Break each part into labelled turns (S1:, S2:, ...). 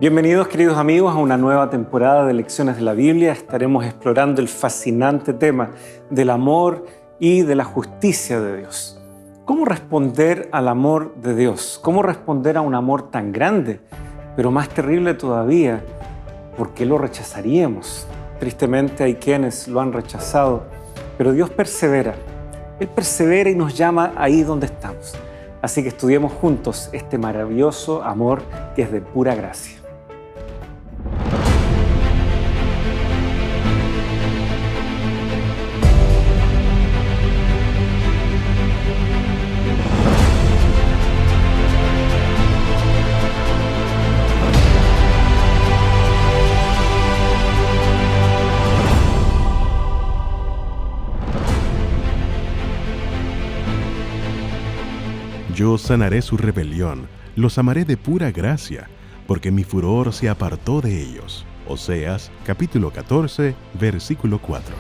S1: Bienvenidos, queridos amigos, a una nueva temporada de Lecciones de la Biblia. Estaremos explorando el fascinante tema del amor y de la justicia de Dios. ¿Cómo responder al amor de Dios? ¿Cómo responder a un amor tan grande? Pero más terrible todavía, ¿por qué lo rechazaríamos? Tristemente hay quienes lo han rechazado, pero Dios persevera. Él persevera y nos llama ahí donde estamos. Así que estudiemos juntos este maravilloso amor que es de pura gracia.
S2: Yo sanaré su rebelión, los amaré de pura gracia, porque mi furor se apartó de ellos. Oseas, capítulo 14, versículo 4.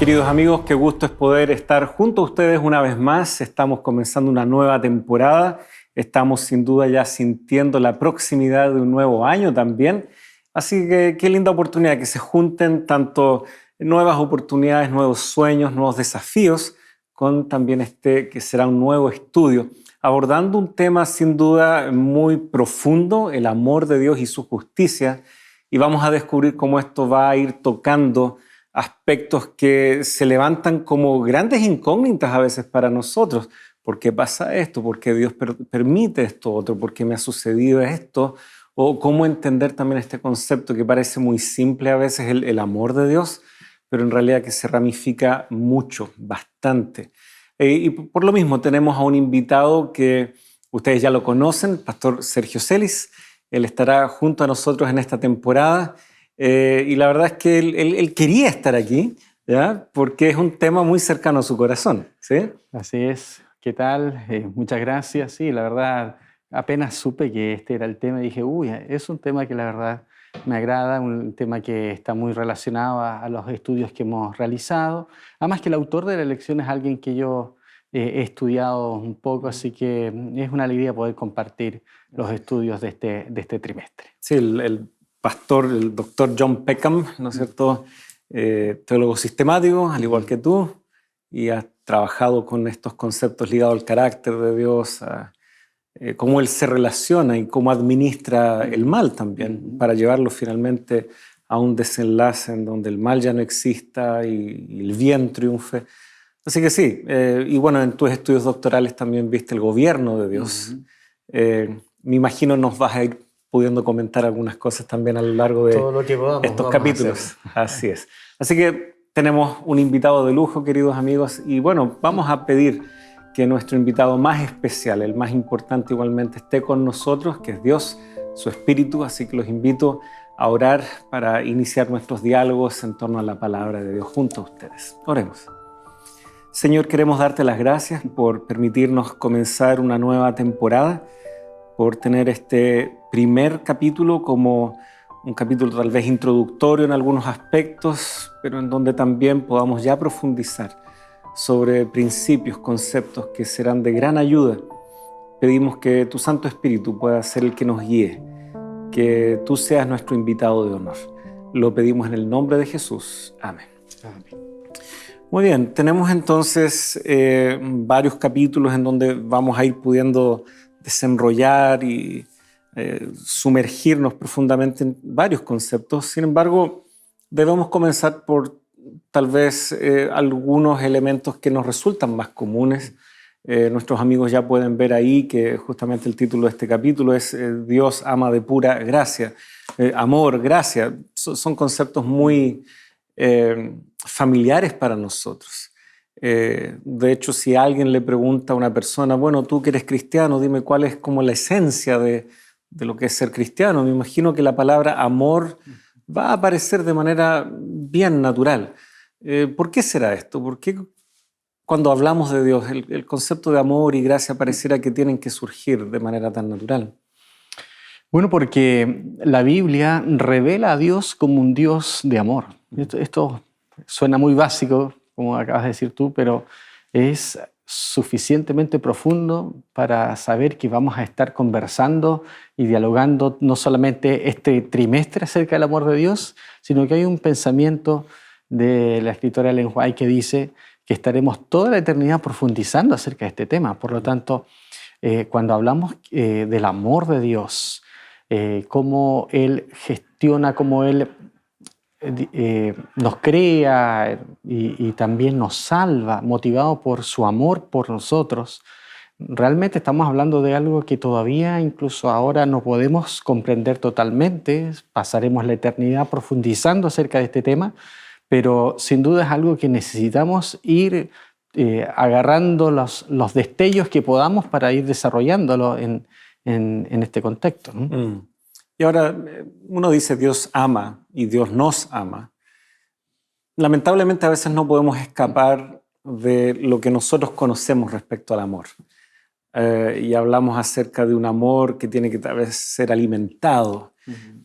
S1: Queridos amigos, qué gusto es poder estar junto a ustedes una vez más. Estamos comenzando una nueva temporada. Estamos sin duda ya sintiendo la proximidad de un nuevo año también. Así que qué linda oportunidad que se junten tanto nuevas oportunidades, nuevos sueños, nuevos desafíos, con también este que será un nuevo estudio, abordando un tema sin duda muy profundo, el amor de Dios y su justicia, y vamos a descubrir cómo esto va a ir tocando aspectos que se levantan como grandes incógnitas a veces para nosotros. ¿Por qué pasa esto? ¿Por qué Dios permite esto otro? ¿Por qué me ha sucedido esto? O cómo entender también este concepto que parece muy simple a veces, el amor de Dios, pero en realidad que se ramifica mucho, bastante. Y por lo mismo tenemos a un invitado que ustedes ya lo conocen, el pastor Sergio Celis. Él estará junto a nosotros en esta temporada y la verdad es que él quería estar aquí, ¿ya? Porque es un tema muy cercano a su corazón, ¿sí?
S3: Así es. ¿Qué tal? Muchas gracias. Sí, la verdad, apenas supe que este era el tema, dije, uy, es un tema que la verdad me agrada, un tema que está muy relacionado a los estudios que hemos realizado. Además que el autor de la lección es alguien que yo he estudiado un poco, así que es una alegría poder compartir los estudios de este trimestre.
S1: Sí, el pastor, el doctor John Peckham, ¿no es cierto? Teólogo sistemático, al igual que tú, y has trabajado con estos conceptos ligados al carácter de Dios, a cómo Él se relaciona y cómo administra el mal también, para llevarlo finalmente a un desenlace en donde el mal ya no exista y el bien triunfe. Así que sí, y bueno, en tus estudios doctorales también viste el gobierno de Dios. Me imagino nos vas a ir pudiendo comentar algunas cosas también a lo largo de
S4: todo lo que podamos,
S1: estos capítulos. Así es. Así que tenemos un invitado de lujo, queridos amigos, y bueno, vamos a pedir que nuestro invitado más especial, el más importante igualmente, esté con nosotros, que es Dios, su Espíritu. Así que los invito a orar para iniciar nuestros diálogos en torno a la palabra de Dios junto a ustedes. Oremos. Señor, queremos darte las gracias por permitirnos comenzar una nueva temporada, por tener este primer capítulo como un capítulo tal vez introductorio en algunos aspectos, pero en donde también podamos ya profundizar sobre principios, conceptos que serán de gran ayuda. Pedimos que tu Santo Espíritu pueda ser el que nos guíe, que tú seas nuestro invitado de honor. Lo pedimos en el nombre de Jesús. Amén.
S3: Amén.
S1: Muy bien, tenemos entonces varios capítulos en donde vamos a ir pudiendo desenrollar y sumergirnos profundamente en varios conceptos. Sin embargo, debemos comenzar por tal vez algunos elementos que nos resultan más comunes. Nuestros amigos ya pueden ver ahí que justamente el título de este capítulo es Dios ama de pura gracia. Amor, gracia, son conceptos muy familiares para nosotros. De hecho, si alguien le pregunta a una persona, bueno, tú que eres cristiano, dime cuál es como la esencia de lo que es ser cristiano. Me imagino que la palabra amor va a aparecer de manera bien natural. ¿Por qué será esto? ¿Por qué cuando hablamos de Dios el concepto de amor y gracia pareciera que tienen que surgir de manera tan natural?
S3: Bueno, porque la Biblia revela a Dios como un Dios de amor. Esto suena muy básico, como acabas de decir tú, pero es suficientemente profundo para saber que vamos a estar conversando y dialogando no solamente este trimestre acerca del amor de Dios, sino que hay un pensamiento de la escritora Ellen White que dice que estaremos toda la eternidad profundizando acerca de este tema. Por lo tanto, cuando hablamos del amor de Dios, cómo Él gestiona, cómo Él nos crea y también nos salva, motivado por su amor por nosotros, realmente estamos hablando de algo que todavía incluso ahora no podemos comprender totalmente. Pasaremos la eternidad profundizando acerca de este tema, pero sin duda es algo que necesitamos ir agarrando los destellos que podamos para ir desarrollándolo en este contexto, ¿no?
S1: Y ahora uno dice Dios ama y Dios nos ama. Lamentablemente a veces no podemos escapar de lo que nosotros conocemos respecto al amor. Y hablamos acerca de un amor que tiene que tal vez ser alimentado.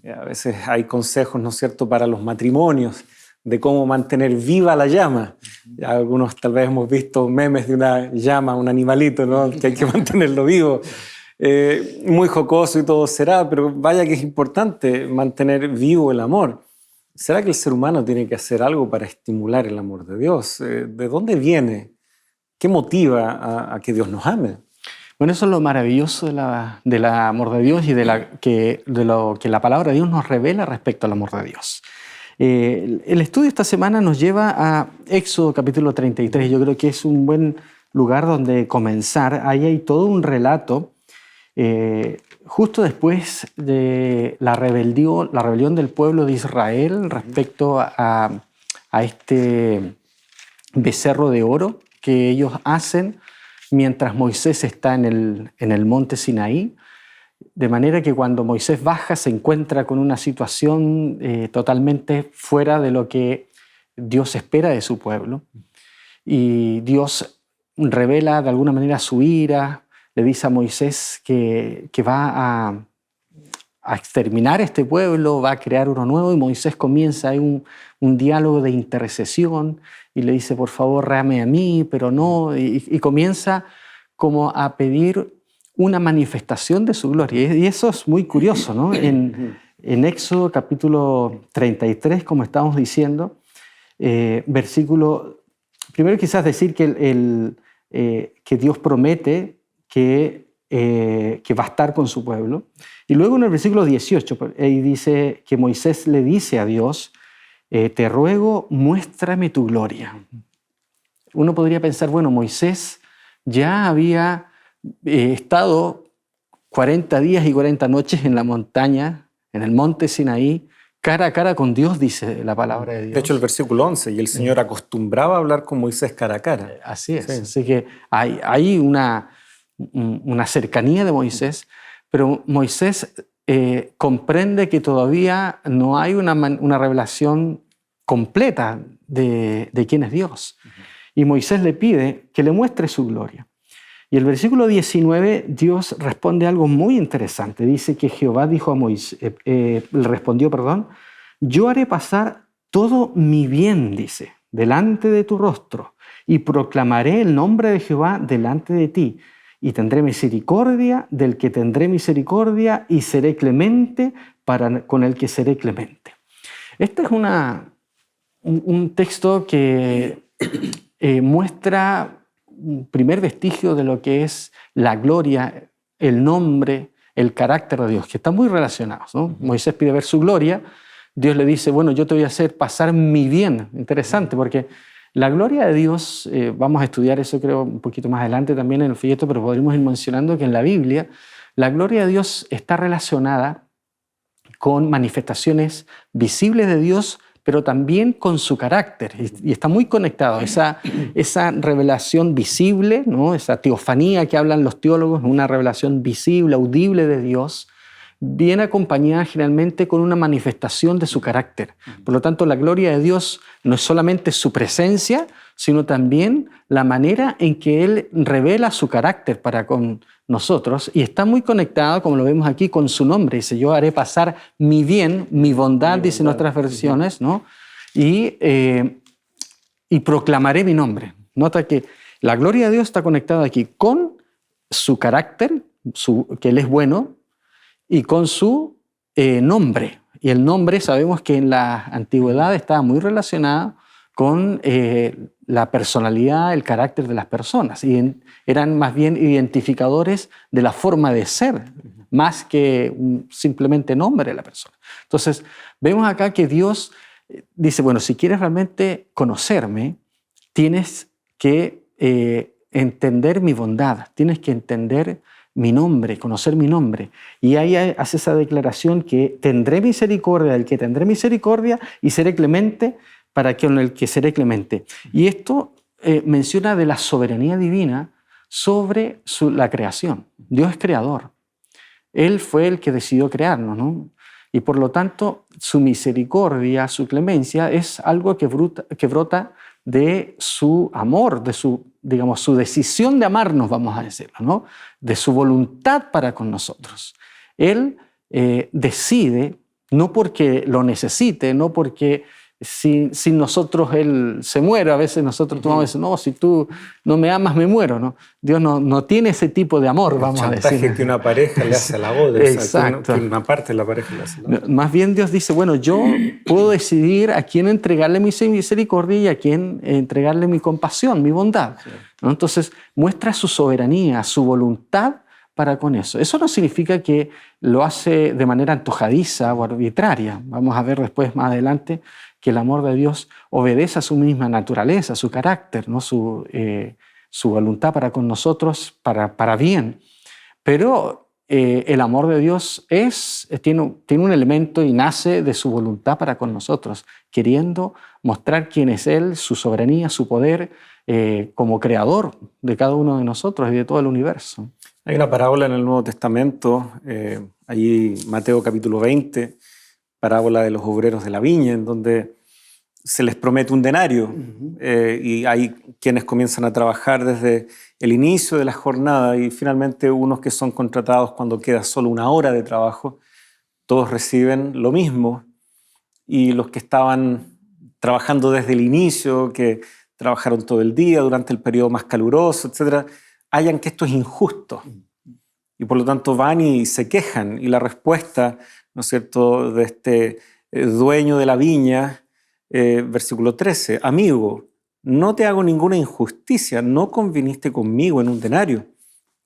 S1: A veces hay consejos, ¿no es cierto?, para los matrimonios de cómo mantener viva la llama. Ya algunos tal vez hemos visto memes de una llama, un animalito, ¿no?, que hay que mantenerlo vivo. Muy jocoso y todo será, pero vaya que es importante mantener vivo el amor. ¿Será que el ser humano tiene que hacer algo para estimular el amor de Dios? ¿De dónde viene? ¿Qué motiva a que Dios nos ame?
S3: Bueno, eso es lo maravilloso del amor de Dios y de lo que la palabra de Dios nos revela respecto al amor de Dios. El estudio esta semana nos lleva a Éxodo capítulo 33. Yo creo que es un buen lugar donde comenzar. Ahí hay todo un relato justo después de la rebelión del pueblo de Israel respecto a este becerro de oro que ellos hacen mientras Moisés está en el monte Sinaí, de manera que cuando Moisés baja se encuentra con una situación totalmente fuera de lo que Dios espera de su pueblo, y Dios revela de alguna manera su ira. Le dice a Moisés que va a exterminar este pueblo, va a crear uno nuevo, y Moisés comienza ahí un diálogo de intercesión y le dice, por favor, réame a mí, pero no, y comienza como a pedir una manifestación de su gloria. Y eso es muy curioso, ¿no? En Éxodo capítulo 33, como estamos diciendo, versículo... Primero quizás decir que Dios promete que va a estar con su pueblo. Y luego en el versículo 18, ahí dice que Moisés le dice a Dios, te ruego, muéstrame tu gloria. Uno podría pensar, bueno, Moisés ya había estado 40 días y 40 noches en la montaña, en el monte Sinaí, cara a cara con Dios, dice la palabra de Dios.
S1: De hecho, el versículo 11, y el Señor acostumbraba a hablar con Moisés cara a cara.
S3: Así es.
S1: Sí.
S3: Así que hay una cercanía de Moisés, pero Moisés comprende que todavía no hay una revelación completa de quién es Dios. Y Moisés le pide que le muestre su gloria. Y el versículo 19, Dios responde algo muy interesante. Dice que Jehová dijo a Moisés, le respondió, yo haré pasar todo mi bien, dice, delante de tu rostro, y proclamaré el nombre de Jehová delante de ti. Y tendré misericordia del que tendré misericordia, y seré clemente con el que seré clemente. Este es un texto que muestra un primer vestigio de lo que es la gloria, el nombre, el carácter de Dios, que están muy relacionados, ¿no? Moisés pide ver su gloria, Dios le dice, bueno, yo te voy a hacer pasar mi bien. Interesante, porque la gloria de Dios, vamos a estudiar eso creo un poquito más adelante también en el folleto, pero podríamos ir mencionando que en la Biblia la gloria de Dios está relacionada con manifestaciones visibles de Dios, pero también con su carácter, y está muy conectado. Esa revelación visible, ¿no? Esa teofanía que hablan los teólogos, una revelación visible, audible de Dios, viene acompañada generalmente con una manifestación de su carácter. Por lo tanto, la gloria de Dios no es solamente su presencia, sino también la manera en que Él revela su carácter para con nosotros, y está muy conectado, como lo vemos aquí, con su nombre. Dice, yo haré pasar mi bien, mi bondad, dicen otras versiones, ¿no? Y proclamaré mi nombre. Nota que la gloria de Dios está conectada aquí con su carácter, que Él es bueno, y con su nombre. Y el nombre sabemos que en la antigüedad estaba muy relacionado con la personalidad, el carácter de las personas. Y eran más bien identificadores de la forma de ser, más que simplemente nombre de la persona. Entonces, vemos acá que Dios dice, bueno, si quieres realmente conocerme, tienes que entender mi bondad, tienes que entender mi nombre, conocer mi nombre. Y ahí hace esa declaración que tendré misericordia del que tendré misericordia y seré clemente para con el que seré clemente. Y esto menciona de la soberanía divina sobre la creación. Dios es creador. Él fue el que decidió crearnos, ¿no? Y por lo tanto, su misericordia, su clemencia, es algo que brota de su amor, de su decisión de amarnos, vamos a decirlo, ¿no? De su voluntad para con nosotros. Él decide, no porque lo necesite, no porque sin nosotros Él se muere. A veces nosotros tomamos eso, no, si tú no me amas, me muero, ¿no? Dios no tiene ese tipo de amor, vamos a decir.
S1: El chantaje que una pareja le hace a la otra.
S3: Exacto.
S1: O sea, que una parte de la pareja le hace a la otra.
S3: Más bien Dios dice, bueno, yo puedo decidir a quién entregarle mi misericordia y a quién entregarle mi compasión, mi bondad.
S1: Sí.
S3: ¿No? Entonces muestra su soberanía, su voluntad para con eso. Eso no significa que lo hace de manera antojadiza o arbitraria. Vamos a ver después, más adelante, que el amor de Dios obedece a su misma naturaleza, su carácter, ¿no? Su voluntad para con nosotros, para bien. Pero el amor de Dios tiene un elemento y nace de su voluntad para con nosotros, queriendo mostrar quién es Él, su soberanía, su poder, como creador de cada uno de nosotros y de todo el universo.
S1: Hay una parábola en el Nuevo Testamento, allí Mateo capítulo 20, parábola de los obreros de la viña, en donde se les promete un denario. Y hay quienes comienzan a trabajar desde el inicio de la jornada y finalmente unos que son contratados cuando queda solo una hora de trabajo, todos reciben lo mismo. Y los que estaban trabajando desde el inicio, que trabajaron todo el día durante el periodo más caluroso, etc., hallan que esto es injusto. Y por lo tanto van y se quejan. Y la respuesta, ¿no es cierto?, de este dueño de la viña, versículo 13, amigo, no te hago ninguna injusticia, no conviniste conmigo en un denario.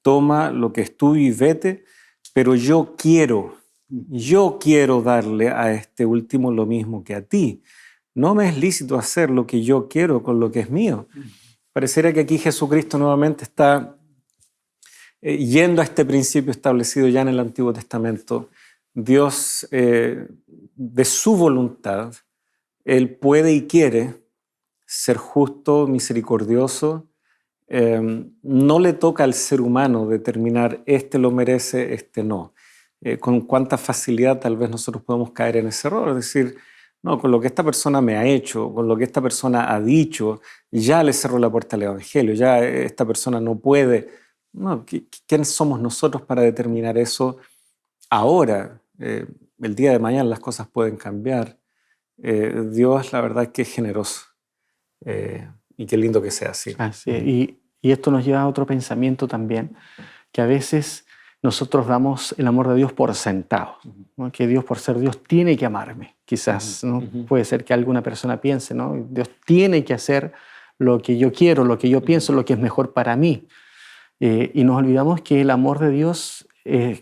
S1: Toma lo que es tuyo y vete, pero yo quiero darle a este último lo mismo que a ti. No me es lícito hacer lo que yo quiero con lo que es mío. Pareciera que aquí Jesucristo nuevamente está yendo a este principio establecido ya en el Antiguo Testamento. Dios, de su voluntad, Él puede y quiere ser justo, misericordioso. No le toca al ser humano determinar este lo merece, este no. Con cuánta facilidad tal vez nosotros podemos caer en ese error, es decir, no, con lo que esta persona me ha hecho, con lo que esta persona ha dicho, ya le cerró la puerta al Evangelio, ya esta persona no puede. No, ¿quiénes somos nosotros para determinar eso ahora? El día de mañana las cosas pueden cambiar. Dios, la verdad, es que es generoso. Y qué lindo que sea así.
S3: Así es. Y esto nos lleva a otro pensamiento también, que a veces nosotros damos el amor de Dios por sentado, ¿no? Que Dios, por ser Dios, tiene que amarme. Quizás, ¿no? Puede ser que alguna persona piense, ¿no? Dios tiene que hacer lo que yo quiero, lo que yo pienso, lo que es mejor para mí. Y nos olvidamos que el amor de Dios,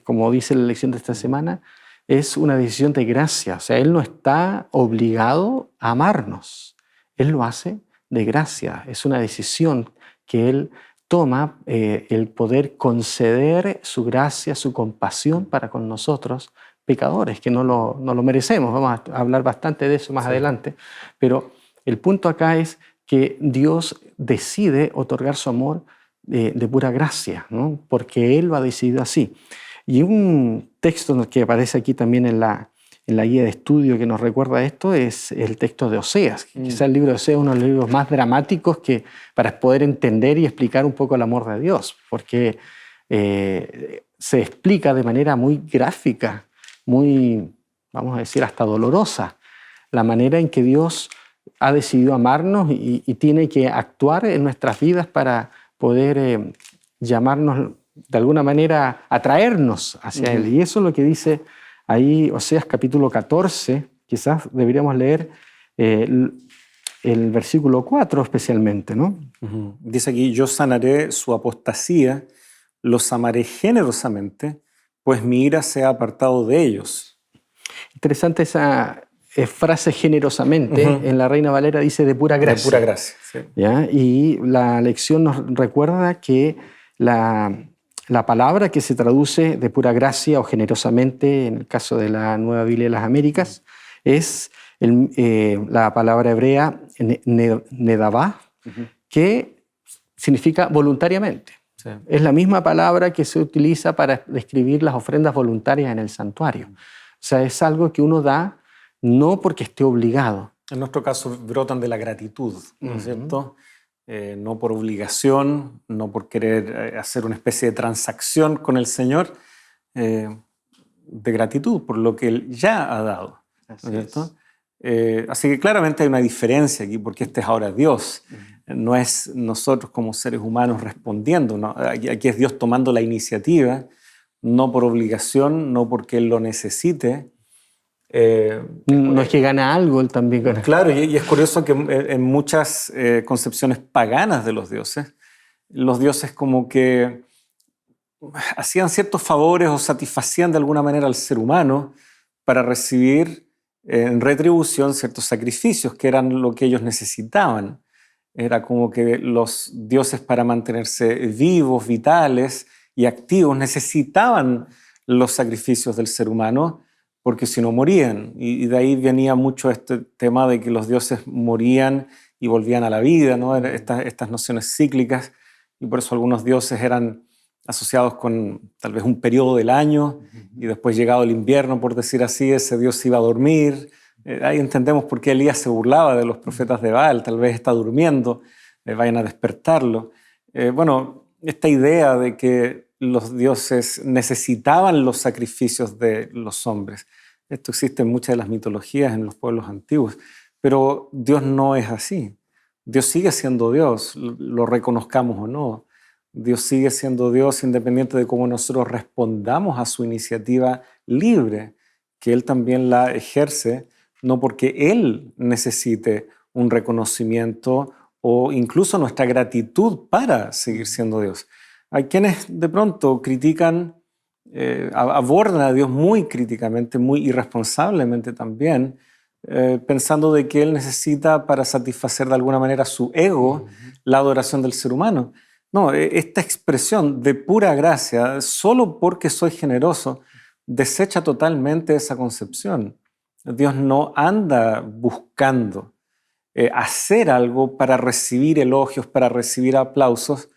S3: como dice la lección de esta semana, es una decisión de gracia. O sea, Él no está obligado a amarnos. Él lo hace de gracia. Es una decisión que Él toma, el poder conceder su gracia, su compasión para con nosotros, pecadores, que no lo merecemos. Vamos a hablar bastante de eso más adelante. Pero el punto acá es que Dios decide otorgar su amor de pura gracia, ¿no? Porque Él lo ha decidido así. Y un texto que aparece aquí también en la guía de estudio que nos recuerda esto es el texto de Oseas. Quizás el libro de Oseas es uno de los libros más dramáticos para poder entender y explicar un poco el amor de Dios, porque se explica de manera muy gráfica, muy, vamos a decir, hasta dolorosa, la manera en que Dios ha decidido amarnos y tiene que actuar en nuestras vidas para poder llamarnos, de alguna manera, atraernos hacia Él. Y eso es lo que dice ahí Oseas capítulo 14, quizás deberíamos leer el versículo 4 especialmente, ¿no?
S1: Dice aquí, yo sanaré su apostasía, los amaré generosamente, pues mi ira se ha apartado de ellos.
S3: Interesante esa frase generosamente. En la Reina Valera dice de pura gracia.
S1: De pura gracia, sí.
S3: ¿Ya? Y la lección nos recuerda que la palabra que se traduce de pura gracia o generosamente, en el caso de la Nueva Biblia de las Américas, es la palabra hebrea nedavá, que significa voluntariamente. Sí. Es la misma palabra que se utiliza para describir las ofrendas voluntarias en el santuario. O sea, es algo que uno da no porque esté obligado.
S1: En nuestro caso brotan de la gratitud, ¿no es cierto? No por obligación, no por querer hacer una especie de transacción con el Señor, de gratitud por lo que Él ya ha dado, ¿no es cierto? Así que claramente hay una diferencia aquí, porque este es ahora Dios. No es nosotros como seres humanos respondiendo, ¿no? Aquí es Dios tomando la iniciativa, no por obligación, no porque Él lo necesite.
S3: No es que gana algo, Él también gana.
S1: Claro, y es curioso que en muchas concepciones paganas de los dioses como que hacían ciertos favores o satisfacían de alguna manera al ser humano para recibir en retribución ciertos sacrificios que eran lo que ellos necesitaban. Era como que los dioses, para mantenerse vivos, vitales y activos, necesitaban los sacrificios del ser humano, porque si no morían. Y de ahí venía mucho este tema de que los dioses morían y volvían a la vida, ¿no? Estas nociones cíclicas, y por eso algunos dioses eran asociados con tal vez un periodo del año, y después, llegado el invierno, por decir así, ese dios iba a dormir. Ahí entendemos por qué Elías se burlaba de los profetas de Baal, tal vez está durmiendo, vayan a despertarlo. Bueno, esta idea de que los dioses necesitaban los sacrificios de los hombres, esto existe en muchas de las mitologías en los pueblos antiguos, pero Dios no es así. Dios sigue siendo Dios, lo reconozcamos o no. Dios sigue siendo Dios independiente de cómo nosotros respondamos a su iniciativa libre, que Él también la ejerce, no porque Él necesite un reconocimiento o incluso nuestra gratitud para seguir siendo Dios. Hay quienes de pronto critican, abordan a Dios muy críticamente, muy irresponsablemente también, pensando de que Él necesita, para satisfacer de alguna manera su ego, la adoración del ser humano. No, esta expresión de pura gracia, solo porque soy generoso, desecha totalmente esa concepción. Dios no anda buscando hacer algo para recibir elogios, para recibir aplausos.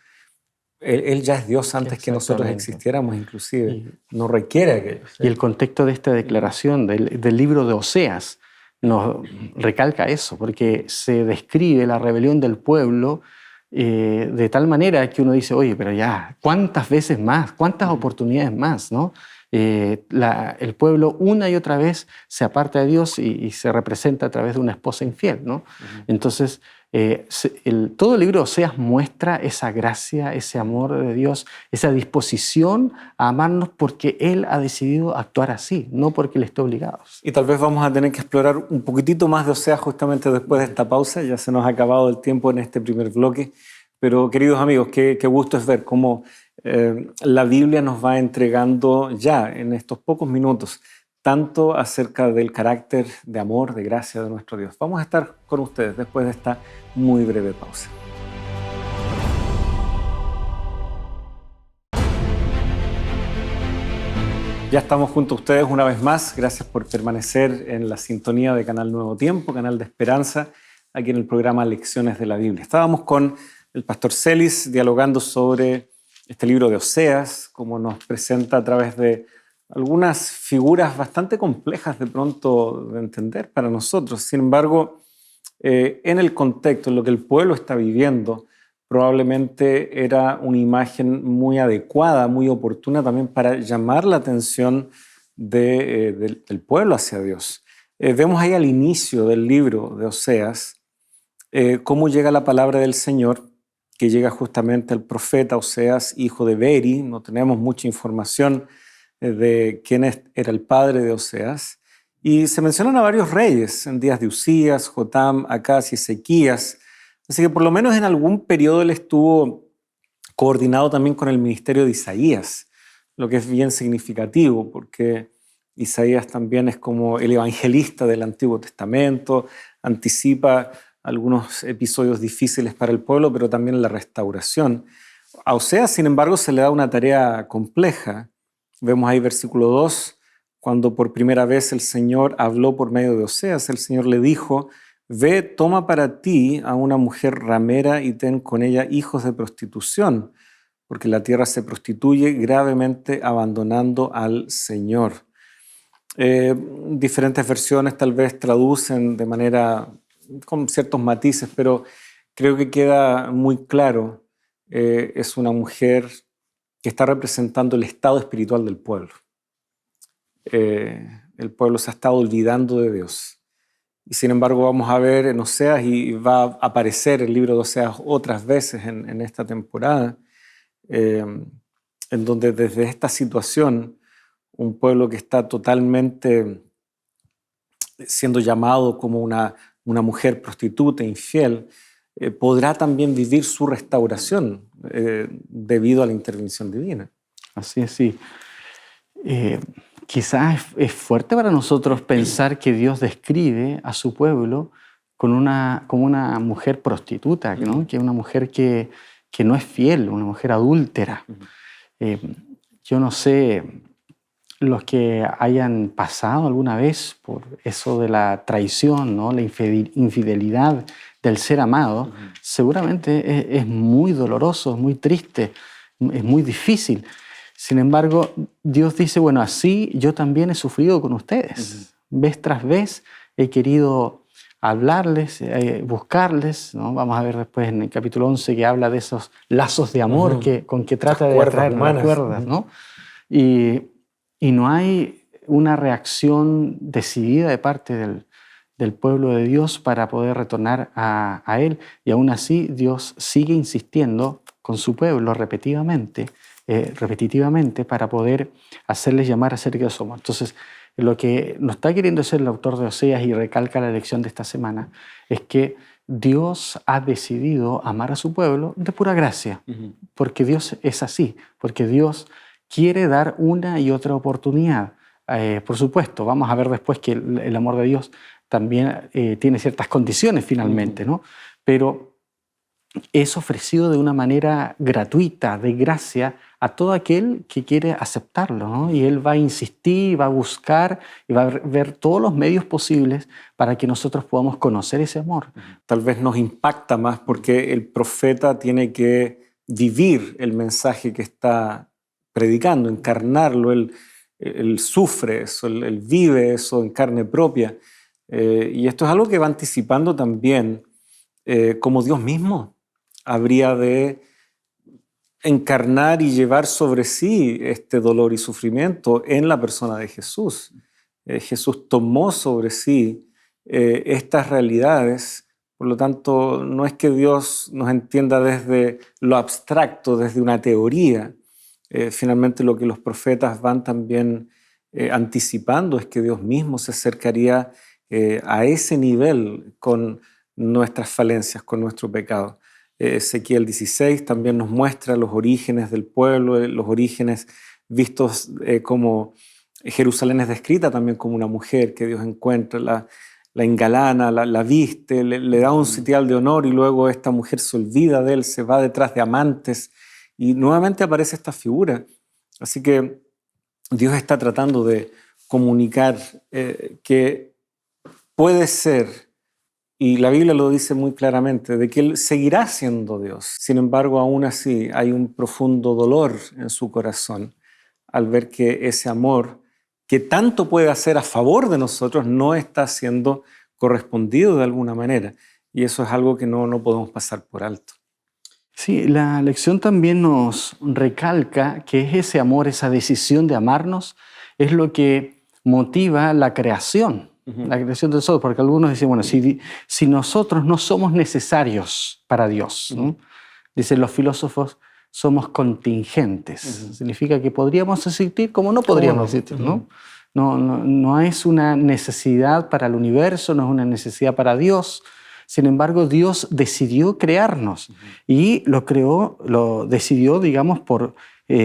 S1: Él ya es Dios antes que nosotros existiéramos, inclusive. No requiere aquello.
S3: Y el contexto de esta declaración del libro de Oseas nos recalca eso, porque se describe la rebelión del pueblo de tal manera que uno dice, oye, pero ya, ¿cuántas veces más? ¿Cuántas oportunidades más? ¿No? El pueblo una y otra vez se aparta de Dios y se representa a través de una esposa infiel, ¿no? Entonces, todo el libro de Oseas muestra esa gracia, ese amor de Dios, esa disposición a amarnos porque Él ha decidido actuar así, no porque Él esté obligado.
S1: Y tal vez vamos a tener que explorar un poquitito más de Oseas justamente después de esta pausa. Ya se nos ha acabado el tiempo en este primer bloque. Pero, queridos amigos, qué gusto es ver cómo la Biblia nos va entregando ya en estos pocos minutos tanto acerca del carácter de amor, de gracia de nuestro Dios. Vamos a estar con ustedes después de esta muy breve pausa. Ya estamos junto a ustedes una vez más. Gracias por permanecer en la sintonía de Canal Nuevo Tiempo, Canal de Esperanza, aquí en el programa Lecciones de la Biblia. Estábamos con el pastor Celis dialogando sobre este libro de Oseas, como nos presenta a través de algunas figuras bastante complejas de pronto de entender para nosotros. Sin embargo, en el contexto, en lo que el pueblo está viviendo, probablemente era una imagen muy adecuada, muy oportuna también para llamar la atención del pueblo hacia Dios. Vemos ahí al inicio del libro de Oseas cómo llega la palabra del Señor que llega justamente al profeta Oseas, hijo de Beri. No tenemos mucha información de quién era el padre de Oseas. Y se mencionan a varios reyes en días de Usías, Jotam, Acaz y Ezequías. Así que por lo menos en algún periodo él estuvo coordinado también con el ministerio de Isaías, lo que es bien significativo, porque Isaías también es como el evangelista del Antiguo Testamento, anticipa algunos episodios difíciles para el pueblo, pero también la restauración. A Oseas, sin embargo, se le da una tarea compleja. Vemos ahí versículo 2, cuando por primera vez el Señor habló por medio de Oseas, el Señor le dijo: ve, toma para ti a una mujer ramera y ten con ella hijos de prostitución, porque la tierra se prostituye gravemente abandonando al Señor. Diferentes versiones tal vez traducen de manera con ciertos matices, pero creo que queda muy claro. Es una mujer que está representando el estado espiritual del pueblo. El pueblo se ha estado olvidando de Dios. Y sin embargo vamos a ver en Oseas, y va a aparecer el libro de Oseas otras veces en esta temporada, en donde desde esta situación un pueblo que está totalmente siendo llamado como una mujer prostituta, infiel, podrá también vivir su restauración debido a la intervención divina.
S3: Así es, sí. Quizás es fuerte para nosotros pensar que Dios describe a su pueblo como una mujer prostituta, ¿no? Que es una mujer que no es fiel, una mujer adúltera. Yo no sé, los que hayan pasado alguna vez por eso de la traición, ¿no? La infidelidad del ser amado, seguramente es muy doloroso, es muy triste, es muy difícil. Sin embargo, Dios dice, bueno, así yo también he sufrido con ustedes. Vez tras vez he querido hablarles, buscarles, ¿no? Vamos a ver después en el capítulo 11 que habla de esos lazos de amor con que trata de atraer las cuerdas, ¿no? Y no hay una reacción decidida de parte del pueblo de Dios para poder retornar a Él. Y aún así Dios sigue insistiendo con su pueblo repetitivamente para poder hacerles llamar acerca de su amor. Entonces, lo que nos está queriendo decir el autor de Oseas, y recalca la lección de esta semana, es que Dios ha decidido amar a su pueblo de pura gracia, porque Dios es así, porque Dios quiere dar una y otra oportunidad. Por supuesto, vamos a ver después que el amor de Dios también tiene ciertas condiciones finalmente, ¿no? Pero es ofrecido de una manera gratuita, de gracia, a todo aquel que quiere aceptarlo, ¿no? Y Él va a insistir, va a buscar y va a ver todos los medios posibles para que nosotros podamos conocer ese amor.
S1: Tal vez nos impacta más porque el profeta tiene que vivir el mensaje que está predicando, encarnarlo. Él sufre eso, él vive eso en carne propia. Y esto es algo que va anticipando también cómo Dios mismo habría de encarnar y llevar sobre sí este dolor y sufrimiento en la persona de Jesús. Jesús tomó sobre sí estas realidades. Por lo tanto, no es que Dios nos entienda desde lo abstracto, desde una teoría. Finalmente, lo que los profetas van también anticipando es que Dios mismo se acercaría a ese nivel con nuestras falencias, con nuestro pecado. Ezequiel 16 también nos muestra los orígenes del pueblo, los orígenes vistos como Jerusalén es descrita también como una mujer que Dios encuentra, la engalana, la viste, le da un sitial de honor, y luego esta mujer se olvida de él, se va detrás de amantes, y nuevamente aparece esta figura. Así que Dios está tratando de comunicar que puede ser, y la Biblia lo dice muy claramente, de que Él seguirá siendo Dios. Sin embargo, aún así hay un profundo dolor en su corazón al ver que ese amor que tanto puede hacer a favor de nosotros no está siendo correspondido de alguna manera. Y eso es algo que no podemos pasar por alto.
S3: Sí, la lección también nos recalca que es ese amor, esa decisión de amarnos, es lo que motiva la creación. La creación de nosotros, porque algunos dicen, bueno, si nosotros no somos necesarios para Dios, ¿no? Dicen los filósofos, somos contingentes. Significa que podríamos existir como no podríamos existir, ¿no? No es una necesidad para el universo, no es una necesidad para Dios. Sin embargo, Dios decidió crearnos y lo creó, lo decidió, digamos, por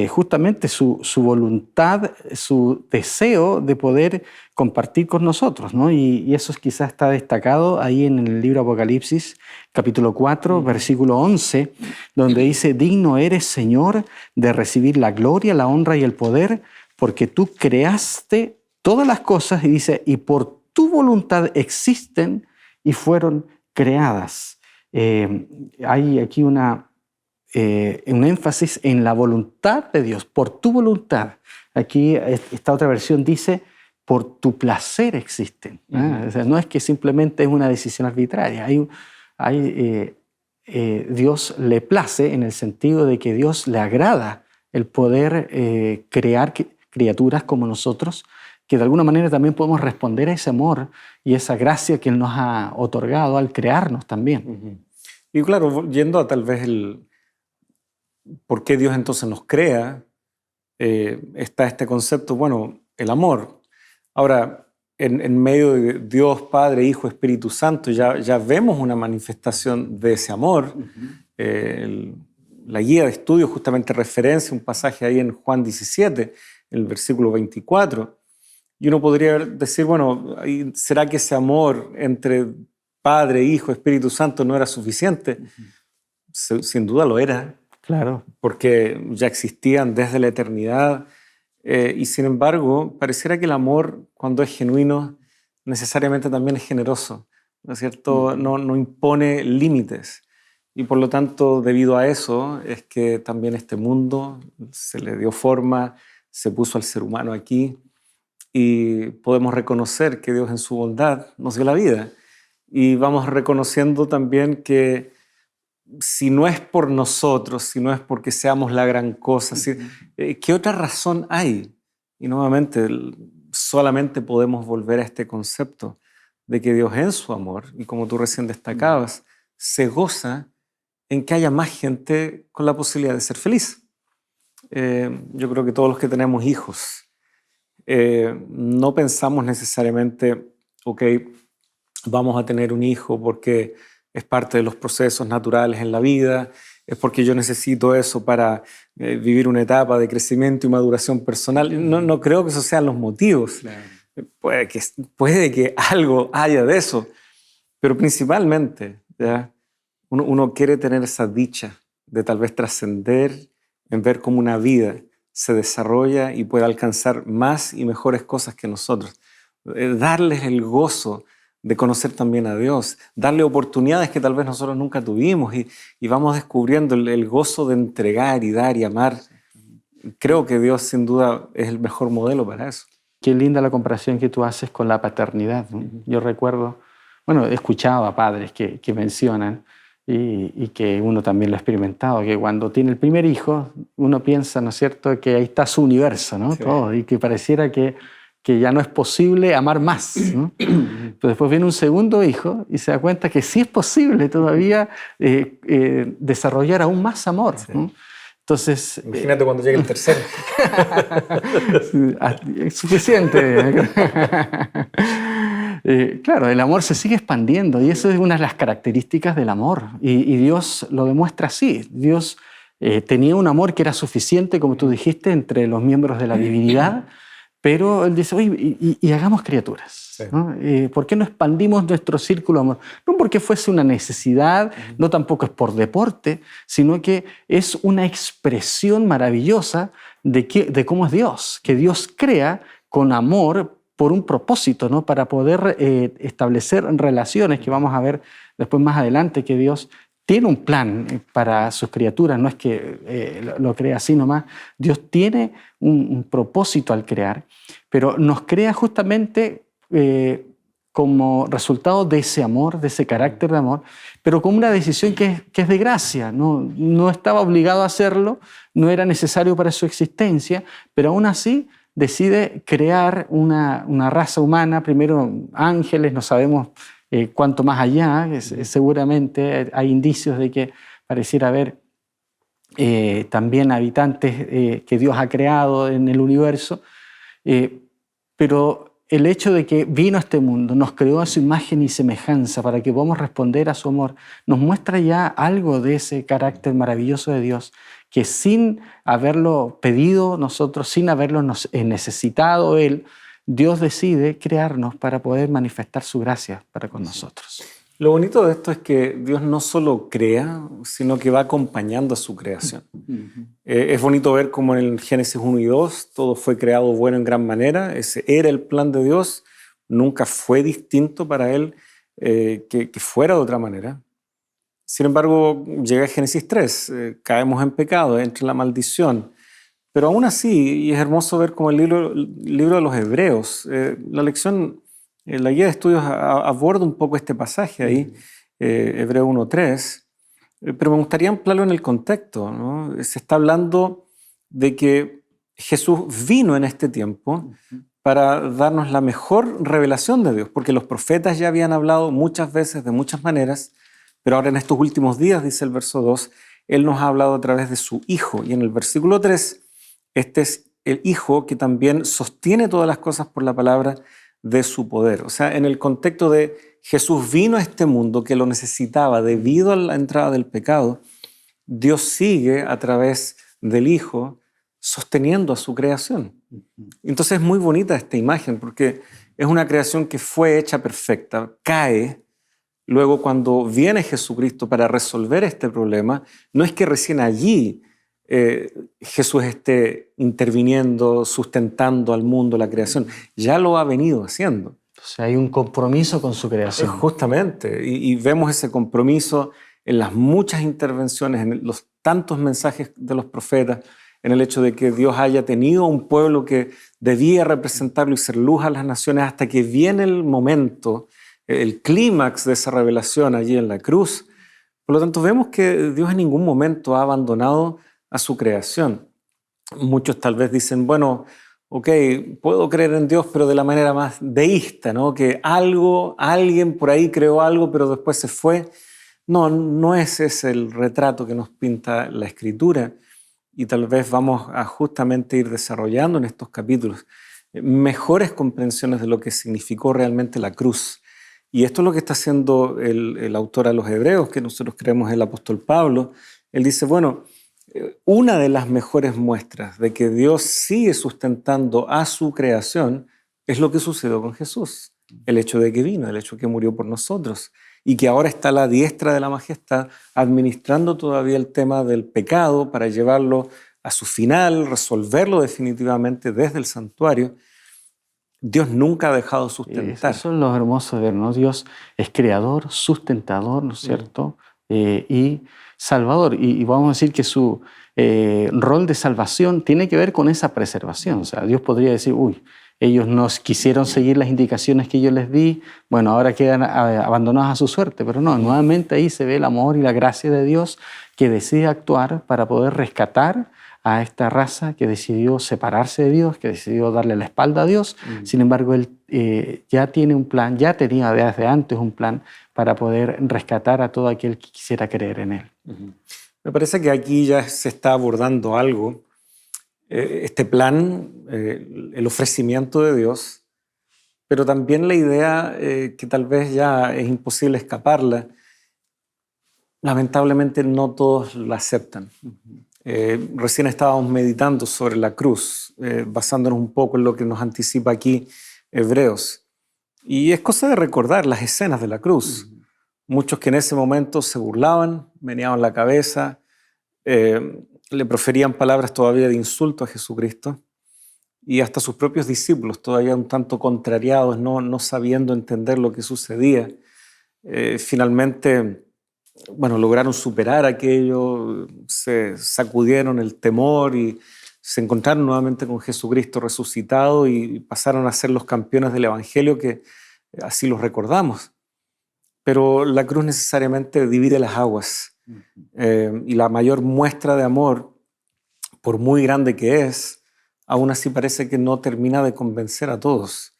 S3: justamente su voluntad, su deseo de poder compartir con nosotros, ¿no? Y eso quizás está destacado ahí en el libro Apocalipsis, capítulo 4, versículo 11, donde dice: digno eres, Señor, de recibir la gloria, la honra y el poder, porque tú creaste todas las cosas, y dice, y por tu voluntad existen y fueron creadas. Hay aquí un énfasis en la voluntad de Dios, por tu voluntad. Aquí esta otra versión dice, por tu placer existen. O sea, no es que simplemente es una decisión arbitraria. Dios le place en el sentido de que Dios le agrada el poder crear criaturas como nosotros, que de alguna manera también podemos responder a ese amor y esa gracia que Él nos ha otorgado al crearnos también.
S1: Y claro, yendo a tal vez por qué Dios entonces nos crea, está este concepto, bueno, el amor. Ahora, en medio de Dios, Padre, Hijo, Espíritu Santo, ya vemos una manifestación de ese amor. La guía de estudio justamente referencia un pasaje ahí en Juan 17, en el versículo 24. Y uno podría decir, bueno, ¿será que ese amor entre Padre, Hijo, Espíritu Santo no era suficiente? Sin duda lo era.
S3: Claro.
S1: Porque ya existían desde la eternidad. Y sin embargo, pareciera que el amor, cuando es genuino, necesariamente también es generoso, ¿no es cierto? No impone límites. Y por lo tanto, debido a eso, es que también este mundo se le dio forma, se puso al ser humano aquí, y podemos reconocer que Dios en su bondad nos dio la vida. Y vamos reconociendo también que si no es por nosotros, si no es porque seamos la gran cosa, ¿qué otra razón hay? Y nuevamente, solamente podemos volver a este concepto de que Dios en su amor, y como tú recién destacabas, se goza en que haya más gente con la posibilidad de ser feliz. Yo creo que todos los que tenemos hijos, no pensamos necesariamente, ok, vamos a tener un hijo porque es parte de los procesos naturales en la vida, es porque yo necesito eso para vivir una etapa de crecimiento y maduración personal. No creo que esos sean los motivos. Claro. Puede que algo haya de eso, pero principalmente, ¿ya? Uno quiere tener esa dicha de tal vez trascender en ver cómo una vida se desarrolla y puede alcanzar más y mejores cosas que nosotros. Darles el gozo de conocer también a Dios, darle oportunidades que tal vez nosotros nunca tuvimos y vamos descubriendo el gozo de entregar y dar y amar. Creo que Dios sin duda es el mejor modelo para eso.
S3: Qué linda la comparación que tú haces con la paternidad, ¿no? Yo recuerdo, bueno, he escuchado a padres que mencionan y que uno también lo ha experimentado, que cuando tiene el primer hijo uno piensa, ¿no es cierto?, que ahí está su universo, ¿no? Sí. Todo, y que pareciera que ya no es posible amar más, ¿no? Pero después viene un segundo hijo y se da cuenta que sí es posible todavía desarrollar aún más amor, sí. ¿No? Entonces,
S1: imagínate cuando llegue el tercero.
S3: Es suficiente. Claro, el amor se sigue expandiendo y eso es una de las características del amor. Y Dios lo demuestra así. Dios tenía un amor que era suficiente, como tú dijiste, entre los miembros de la divinidad, pero Él dice, oye, y hagamos criaturas. Sí. ¿No? ¿Por qué no expandimos nuestro círculo de amor? No porque fuese una necesidad, no tampoco es por deporte, sino que es una expresión maravillosa de cómo es Dios, que Dios crea con amor por un propósito, ¿no? Para poder establecer relaciones que vamos a ver después más adelante, que Dios tiene un plan para sus criaturas, no es que lo crea así nomás. Dios tiene un propósito al crear, pero nos crea justamente como resultado de ese amor, de ese carácter de amor, pero con una decisión que es de gracia. No estaba obligado a hacerlo, no era necesario para su existencia, pero aún así decide crear una raza humana, primero ángeles, no sabemos cuánto más allá, seguramente hay indicios de que pareciera haber también habitantes que Dios ha creado en el universo, pero el hecho de que vino a este mundo, nos creó a su imagen y semejanza para que podamos responder a su amor, nos muestra ya algo de ese carácter maravilloso de Dios, que sin haberlo pedido nosotros, sin haberlo necesitado Él, Dios decide crearnos para poder manifestar su gracia para con nosotros.
S1: Lo bonito de esto es que Dios no solo crea, sino que va acompañando a su creación. Es bonito ver cómo en el Génesis 1 y 2 todo fue creado bueno en gran manera. Ese era el plan de Dios. Nunca fue distinto para Él que fuera de otra manera. Sin embargo, llega Génesis 3, caemos en pecado, entra la maldición. Pero aún así, y es hermoso ver cómo el libro de los Hebreos, la lección... La guía de estudios aborda un poco este pasaje ahí, Hebreo 1:3, pero me gustaría ampliarlo en el contexto, ¿no? Se está hablando de que Jesús vino en este tiempo para darnos la mejor revelación de Dios, porque los profetas ya habían hablado muchas veces, de muchas maneras, pero ahora en estos últimos días, dice el verso 2, Él nos ha hablado a través de su Hijo. Y en el versículo 3, este es el Hijo que también sostiene todas las cosas por la palabra de su poder. O sea, en el contexto de Jesús vino a este mundo que lo necesitaba debido a la entrada del pecado, Dios sigue a través del Hijo sosteniendo a su creación. Entonces es muy bonita esta imagen porque es una creación que fue hecha perfecta, cae. Luego cuando viene Jesucristo para resolver este problema, no es que recién allí Jesús esté interviniendo, sustentando al mundo, la creación. Ya lo ha venido haciendo.
S3: O sea, hay un compromiso con su creación.
S1: Justamente, y vemos ese compromiso en las muchas intervenciones, en los tantos mensajes de los profetas, en el hecho de que Dios haya tenido un pueblo que debía representarlo y ser luz a las naciones hasta que viene el momento, el clímax de esa revelación allí en la cruz. Por lo tanto, vemos que Dios en ningún momento ha abandonado a su creación. Muchos tal vez dicen, bueno, ok, puedo creer en Dios, pero de la manera más deísta, ¿no? Que alguien por ahí creó algo, pero después se fue. No, no ese es el retrato que nos pinta la Escritura. Y tal vez vamos a justamente ir desarrollando en estos capítulos mejores comprensiones de lo que significó realmente la cruz. Y esto es lo que está haciendo el autor a los Hebreos, que nosotros creemos el apóstol Pablo. Él dice, bueno, una de las mejores muestras de que Dios sigue sustentando a su creación es lo que sucedió con Jesús. El hecho de que vino, el hecho de que murió por nosotros y que ahora está a la diestra de la majestad administrando todavía el tema del pecado para llevarlo a su final, resolverlo definitivamente desde el santuario. Dios nunca ha dejado de sustentar.
S3: Eso es lo hermoso de ver, ¿no? Dios es creador, sustentador, ¿no es cierto? Y salvador. Y vamos a decir que su rol de salvación tiene que ver con esa preservación. O sea, Dios podría decir, ellos no quisieron seguir las indicaciones que yo les di, bueno, ahora quedan abandonados a su suerte. Pero no, nuevamente ahí se ve el amor y la gracia de Dios que decide actuar para poder rescatar a esta raza que decidió separarse de Dios, que decidió darle la espalda a Dios. Sin embargo, Él ya tiene un plan, ya tenía desde antes un plan para poder rescatar a todo aquel que quisiera creer en Él.
S1: Me parece que aquí ya se está abordando algo, este plan, el ofrecimiento de Dios, pero también la idea que tal vez ya es imposible escaparla. Lamentablemente no todos la aceptan. Recién estábamos meditando sobre la cruz, basándonos un poco en lo que nos anticipa aquí Hebreos. Y es cosa de recordar las escenas de la cruz. Muchos que en ese momento se burlaban, meneaban la cabeza, le proferían palabras todavía de insulto a Jesucristo, y hasta sus propios discípulos, todavía un tanto contrariados, no sabiendo entender lo que sucedía, finalmente lograron superar aquello, se sacudieron el temor y se encontraron nuevamente con Jesucristo resucitado y pasaron a ser los campeones del Evangelio, que así los recordamos. Pero la cruz necesariamente divide las aguas, y la mayor muestra de amor, por muy grande que es, aún así parece que no termina de convencer a todos.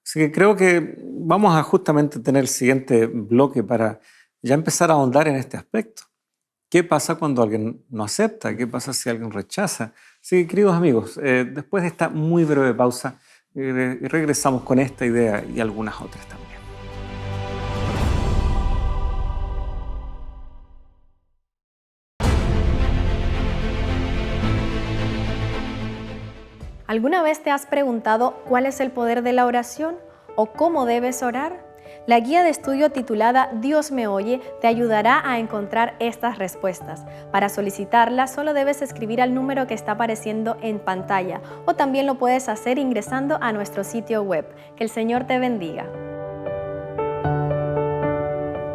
S1: Así que creo que vamos a justamente tener el siguiente bloque para ya empezar a ahondar en este aspecto. ¿Qué pasa cuando alguien no acepta? ¿Qué pasa si alguien rechaza? Así que, queridos amigos, después de esta muy breve pausa, regresamos con esta idea y algunas otras también.
S4: ¿Alguna vez te has preguntado cuál es el poder de la oración o cómo debes orar? La guía de estudio titulada Dios me oye te ayudará a encontrar estas respuestas. Para solicitarla solo debes escribir al número que está apareciendo en pantalla o también lo puedes hacer ingresando a nuestro sitio web. Que el Señor te bendiga.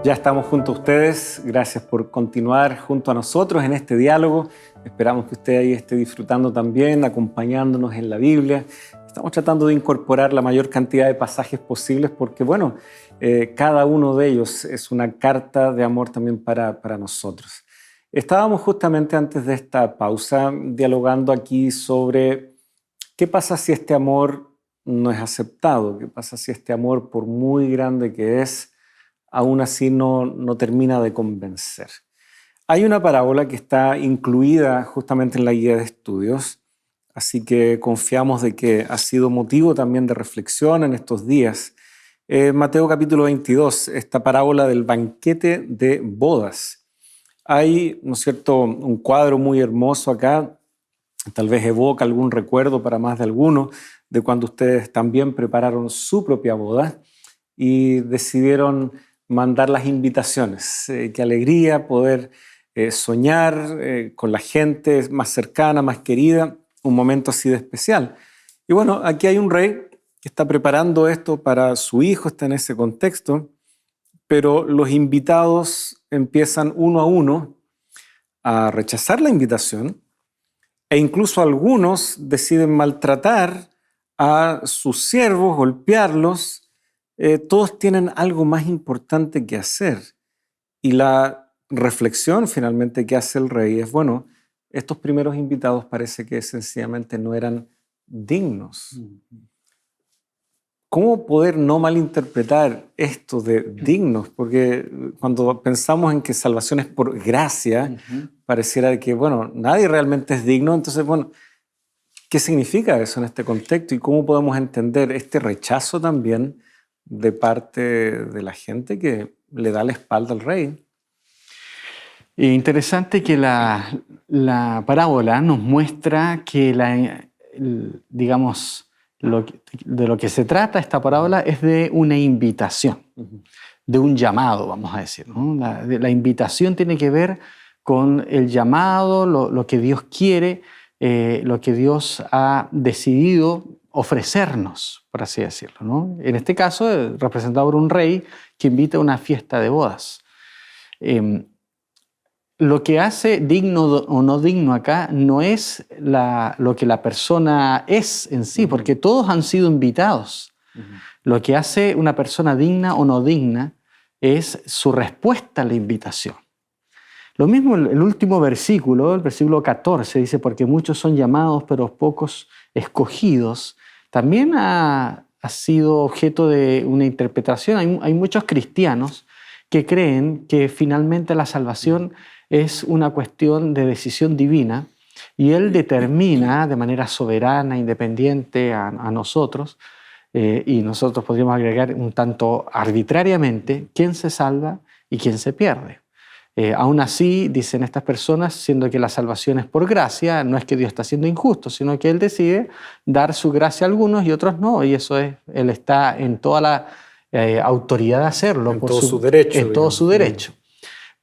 S1: Ya estamos junto a ustedes. Gracias por continuar junto a nosotros en este diálogo. Esperamos que usted ahí esté disfrutando también, acompañándonos en la Biblia. Estamos tratando de incorporar la mayor cantidad de pasajes posibles porque, bueno, cada uno de ellos es una carta de amor también para nosotros. Estábamos justamente antes de esta pausa dialogando aquí sobre qué pasa si este amor no es aceptado, qué pasa si este amor, por muy grande que es, aún así no termina de convencer. Hay una parábola que está incluida justamente en la guía de estudios, así que confiamos de que ha sido motivo también de reflexión en estos días. Mateo capítulo 22, esta parábola del banquete de bodas. Hay, ¿no es cierto?, un cuadro muy hermoso acá, tal vez evoca algún recuerdo para más de alguno, de cuando ustedes también prepararon su propia boda y decidieron mandar las invitaciones. Qué alegría poder soñar con la gente más cercana, más querida, un momento así de especial. Y bueno, aquí hay un rey que está preparando esto para su hijo, está en ese contexto, pero los invitados empiezan uno a uno a rechazar la invitación e incluso algunos deciden maltratar a sus siervos, golpearlos. Todos tienen algo más importante que hacer. Y la reflexión finalmente que hace el rey es, bueno, estos primeros invitados parece que sencillamente no eran dignos. ¿Cómo poder no malinterpretar esto de dignos? Porque cuando pensamos en que salvación es por gracia, pareciera que, bueno, nadie realmente es digno. Entonces, bueno, ¿qué significa eso en este contexto? ¿Y cómo podemos entender este rechazo también de parte de la gente que le da la espalda al rey?
S3: Interesante que la parábola nos muestra que digamos, de lo que se trata esta parábola es de una invitación, de un llamado, vamos a decir, ¿no? La invitación tiene que ver con el llamado, lo que Dios quiere, lo que Dios ha decidido ofrecernos, por así decirlo, ¿no? En este caso, representado por un rey que invita a una fiesta de bodas. Lo que hace digno o no digno acá no es lo que la persona es en sí, porque todos han sido invitados. Lo que hace una persona digna o no digna es su respuesta a la invitación. Lo mismo el último versículo, el versículo 14, dice, porque muchos son llamados, pero pocos escogidos. También ha sido objeto de una interpretación. Hay muchos cristianos que creen que finalmente la salvación es una cuestión de decisión divina y Él determina de manera soberana, independiente a nosotros, y nosotros podríamos agregar un tanto arbitrariamente quién se salva y quién se pierde. Aún así, dicen estas personas, siendo que la salvación es por gracia, no es que Dios está siendo injusto, sino que Él decide dar su gracia a algunos y otros no, y eso es, Él está en toda la autoridad de hacerlo.
S1: En todo su derecho.
S3: En todo su derecho.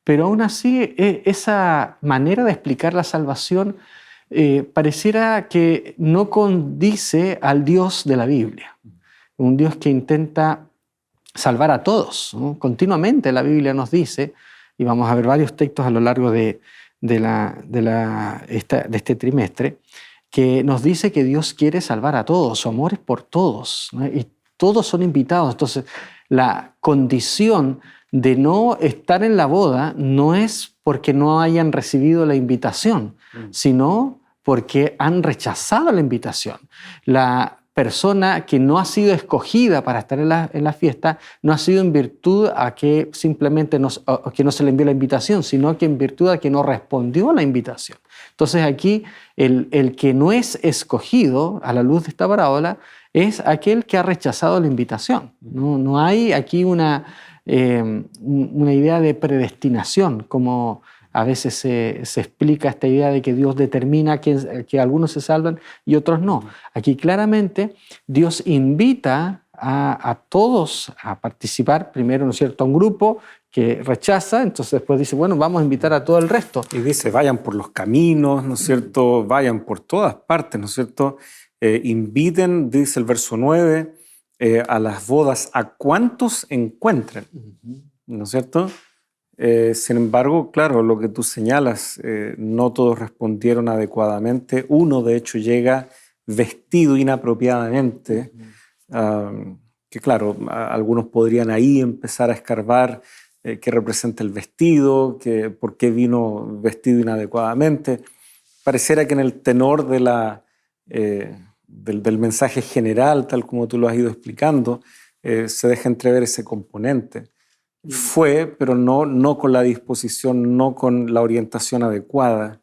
S3: Pero aún así, esa manera de explicar la salvación pareciera que no condice al Dios de la Biblia. Un Dios que intenta salvar a todos, ¿no? Continuamente la Biblia nos dice, y vamos a ver varios textos a lo largo de este trimestre, que nos dice que Dios quiere salvar a todos, su amor es por todos, ¿no? Y todos son invitados. Entonces, la condición de no estar en la boda no es porque no hayan recibido la invitación, sino porque han rechazado la invitación. La persona que no ha sido escogida para estar en la fiesta, no ha sido en virtud a que simplemente que no se le envió la invitación, sino que en virtud a que no respondió a la invitación. Entonces aquí el que no es escogido a la luz de esta parábola es aquel que ha rechazado la invitación. No hay aquí una idea de predestinación, como a veces se explica esta idea de que Dios determina que algunos se salvan y otros no. Aquí claramente Dios invita a todos a participar, primero, ¿no es cierto?, a un grupo que rechaza, entonces después dice, bueno, vamos a invitar a todo el resto.
S1: Y dice, vayan por los caminos, ¿no es cierto?, vayan por todas partes, ¿no es cierto?, inviten, dice el verso 9, a las bodas a cuantos encuentren, ¿no es cierto? Sin embargo, claro, lo que tú señalas, no todos respondieron adecuadamente. Uno, de hecho, llega vestido inapropiadamente, que claro, algunos podrían ahí empezar a escarbar qué representa el vestido, por qué vino vestido inadecuadamente. Pareciera que en el tenor de del mensaje general, tal como tú lo has ido explicando, se deja entrever ese componente. Fue, pero no con la disposición, no con la orientación adecuada.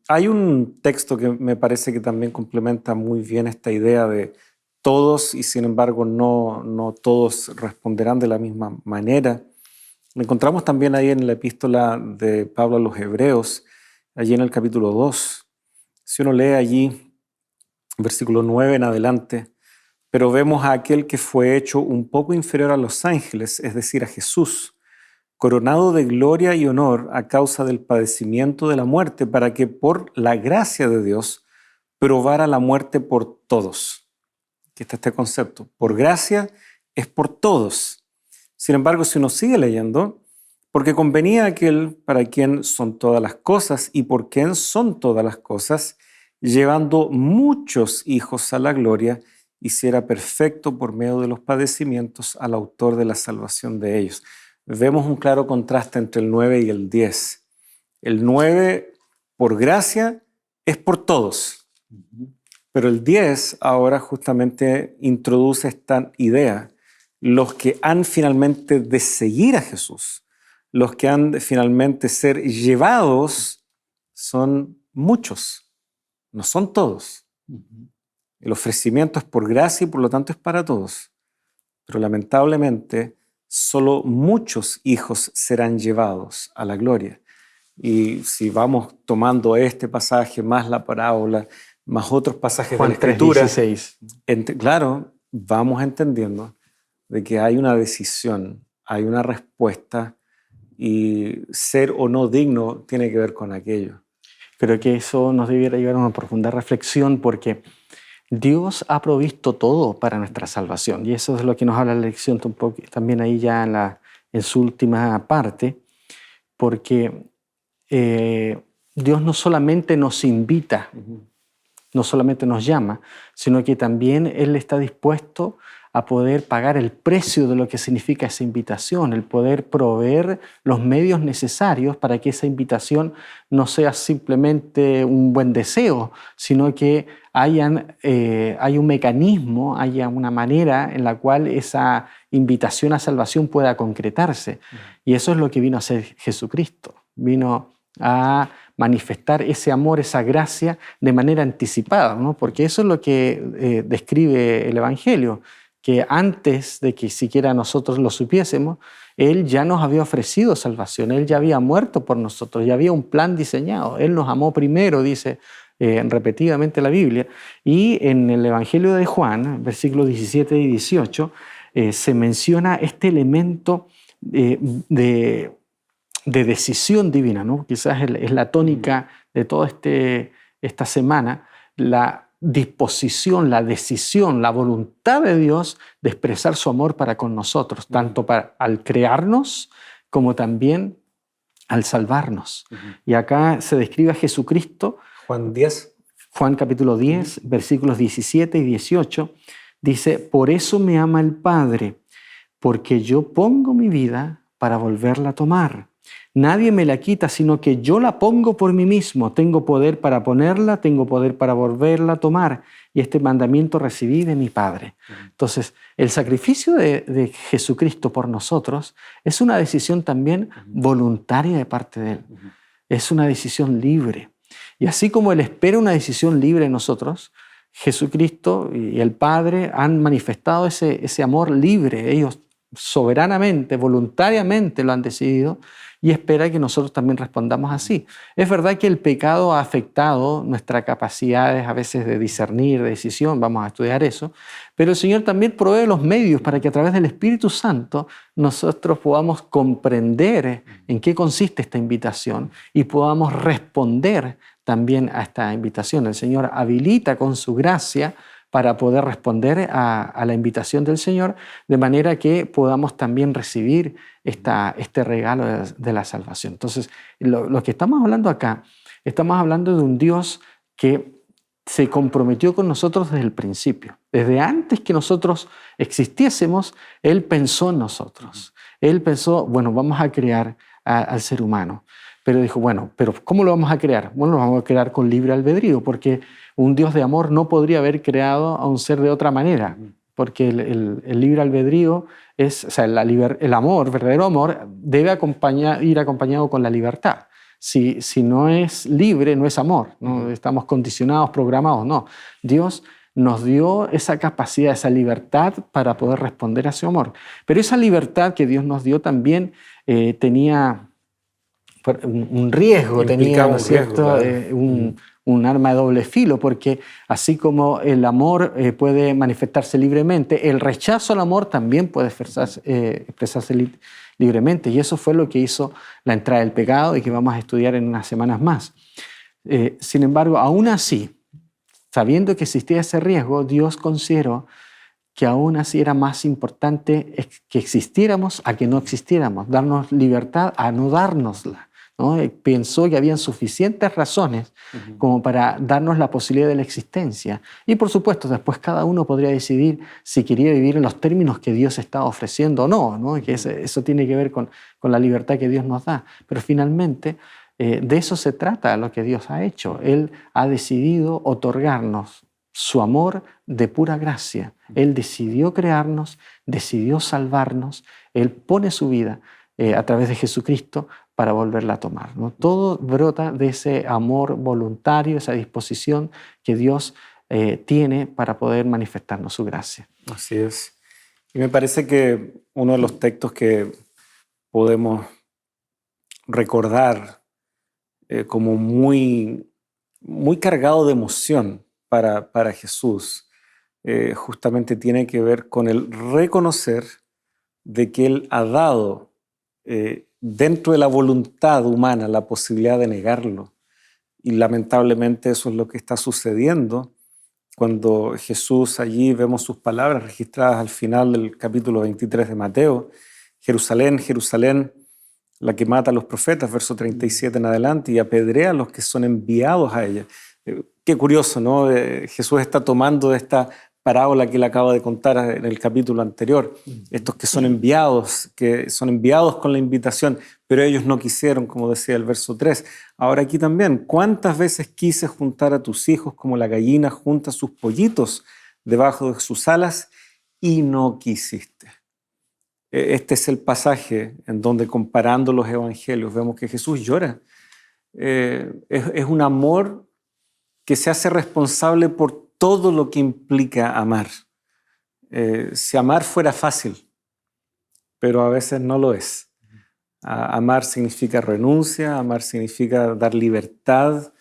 S1: Hay un texto que me parece que también complementa muy bien esta idea de todos, y sin embargo no todos responderán de la misma manera. Lo encontramos también ahí en la epístola de Pablo a los Hebreos, allí en el capítulo 2. Si uno lee allí, versículo 9 en adelante, pero vemos a aquel que fue hecho un poco inferior a los ángeles, es decir, a Jesús, coronado de gloria y honor a causa del padecimiento de la muerte, para que por la gracia de Dios probara la muerte por todos. Aquí está este concepto. Por gracia es por todos. Sin embargo, si uno sigue leyendo, porque convenía aquel para quien son todas las cosas y por quien son todas las cosas, llevando muchos hijos a la gloria, hiciera perfecto por medio de los padecimientos al autor de la salvación de ellos. Vemos un claro contraste entre el 9 y el 10. El 9, por gracia, es por todos. Pero el 10 ahora justamente introduce esta idea. Los que han finalmente de seguir a Jesús, los que han de finalmente ser llevados, son muchos. No son todos. El ofrecimiento es por gracia y por lo tanto es para todos. Pero lamentablemente solo muchos hijos serán llevados a la gloria. Y si vamos tomando este pasaje, más la parábola, más otros pasajes
S3: Juan
S1: de la Escritura,
S3: 3:16.
S1: claro, vamos entendiendo de que hay una decisión, hay una respuesta, y ser o no digno tiene que ver con aquello.
S3: Creo que eso nos debiera llevar a una profunda reflexión, porque Dios ha provisto todo para nuestra salvación, y eso es lo que nos habla la lección también ahí ya en su última parte, porque Dios no solamente nos invita, no solamente nos llama, sino que también Él está dispuesto a poder pagar el precio de lo que significa esa invitación, el poder proveer los medios necesarios para que esa invitación no sea simplemente un buen deseo, sino que hay un mecanismo, haya una manera en la cual esa invitación a salvación pueda concretarse. Y eso es lo que vino a hacer Jesucristo. Vino a manifestar ese amor, esa gracia de manera anticipada, ¿no? Porque eso es lo que describe el Evangelio, que antes de que siquiera nosotros lo supiésemos, Él ya nos había ofrecido salvación, Él ya había muerto por nosotros, ya había un plan diseñado. Él nos amó primero, dice repetidamente la Biblia, y en el Evangelio de Juan, versículos 17 y 18, se menciona este elemento de decisión divina, ¿no? Quizás es la tónica de toda esta semana, la disposición, la decisión, la voluntad de Dios de expresar su amor para con nosotros, tanto al crearnos como también al salvarnos. Y acá se describe a Jesucristo.
S1: Juan 10.
S3: Juan capítulo 10, versículos 17 y 18, dice: por eso me ama el Padre, porque yo pongo mi vida para volverla a tomar. Nadie me la quita, sino que yo la pongo por mí mismo. Tengo poder para ponerla, tengo poder para volverla a tomar. Y este mandamiento recibí de mi Padre. Entonces, el sacrificio de Jesucristo por nosotros es una decisión también voluntaria de parte de Él. Es una decisión libre. Y así como Él espera una decisión libre en nosotros, Jesucristo y el Padre han manifestado ese amor libre. Ellos soberanamente, voluntariamente lo han decidido y espera que nosotros también respondamos así. Es verdad que el pecado ha afectado nuestras capacidades a veces de discernir, de decisión, vamos a estudiar eso, pero el Señor también provee los medios para que a través del Espíritu Santo nosotros podamos comprender en qué consiste esta invitación y podamos responder también a esta invitación. El Señor habilita con su gracia para poder responder a la invitación del Señor, de manera que podamos también recibir este regalo de la salvación. Entonces, lo que estamos hablando acá, estamos hablando de un Dios que se comprometió con nosotros desde el principio. Desde antes que nosotros existiésemos, Él pensó en nosotros. Él pensó, bueno, vamos a crear al ser humano. Pero dijo, bueno, ¿pero cómo lo vamos a crear? Bueno, lo vamos a crear con libre albedrío, porque un Dios de amor no podría haber creado a un ser de otra manera, porque el libre albedrío es, o sea, el amor, verdadero amor, debe ir acompañado con la libertad. Si no es libre, no es amor, no estamos condicionados, programados, no. Dios nos dio esa capacidad, esa libertad para poder responder a su amor. Pero esa libertad que Dios nos dio también tenía un riesgo, tenía, ¿no es cierto?, un arma de doble filo, porque así como el amor puede manifestarse libremente, el rechazo al amor también puede expresarse libremente, y eso fue lo que hizo la entrada del pecado y que vamos a estudiar en unas semanas más. Sin embargo, aún así, sabiendo que existía ese riesgo, Dios consideró que aún así era más importante que existiéramos a que no existiéramos, darnos libertad a no dárnosla, ¿no? Pensó que habían suficientes razones como para darnos la posibilidad de la existencia. Y por supuesto, después cada uno podría decidir si quería vivir en los términos que Dios estaba ofreciendo o no, ¿no? Que eso tiene que ver con la libertad que Dios nos da. Pero finalmente, de eso se trata lo que Dios ha hecho. Él ha decidido otorgarnos su amor de pura gracia. Él decidió crearnos, decidió salvarnos. Él pone su vida a través de Jesucristo para volverla a tomar, ¿no? Todo brota de ese amor voluntario, esa disposición que Dios tiene para poder manifestarnos su gracia.
S1: Así es. Y me parece que uno de los textos que podemos recordar como muy cargado de emoción para Jesús, justamente tiene que ver con el reconocer de que Él ha dado dentro de la voluntad humana la posibilidad de negarlo. Y lamentablemente eso es lo que está sucediendo cuando Jesús, allí vemos sus palabras registradas al final del capítulo 23 de Mateo: Jerusalén, Jerusalén, la que mata a los profetas, verso 37 en adelante, y apedrea a los que son enviados a ella. Qué curioso, ¿no? Jesús está tomando de esta parábola que él acaba de contar en el capítulo anterior, estos que son enviados con la invitación, pero ellos no quisieron, como decía el verso 3. Ahora aquí también, ¿cuántas veces quise juntar a tus hijos como la gallina junta sus pollitos debajo de sus alas y no quisiste? Este es el pasaje en donde, comparando los evangelios, vemos que Jesús llora. Es un amor que se hace responsable por todo lo que implica amar. Si amar fuera fácil, pero a veces no lo es. Amar significa renuncia, amar significa dar libertad.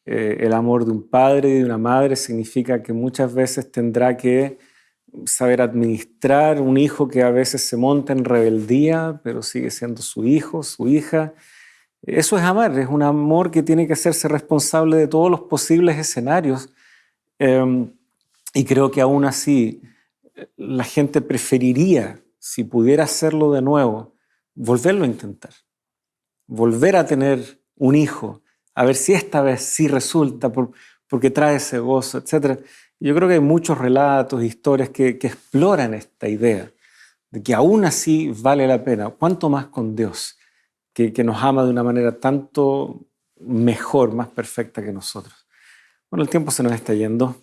S1: El amor de un padre y de una madre significa que muchas veces tendrá que saber administrar un hijo que a veces se monta en rebeldía, pero sigue siendo su hijo, su hija. Eso es amar, es un amor que tiene que hacerse responsable de todos los posibles escenarios. Y creo que aún así la gente preferiría, si pudiera hacerlo de nuevo, volverlo a intentar, volver a tener un hijo, a ver si esta vez sí resulta, porque trae ese gozo, etc. Yo creo que hay muchos relatos, historias que exploran esta idea de que aún así vale la pena, cuánto más con Dios, que nos ama de una manera tanto mejor, más perfecta que nosotros. Bueno, el tiempo se nos está yendo.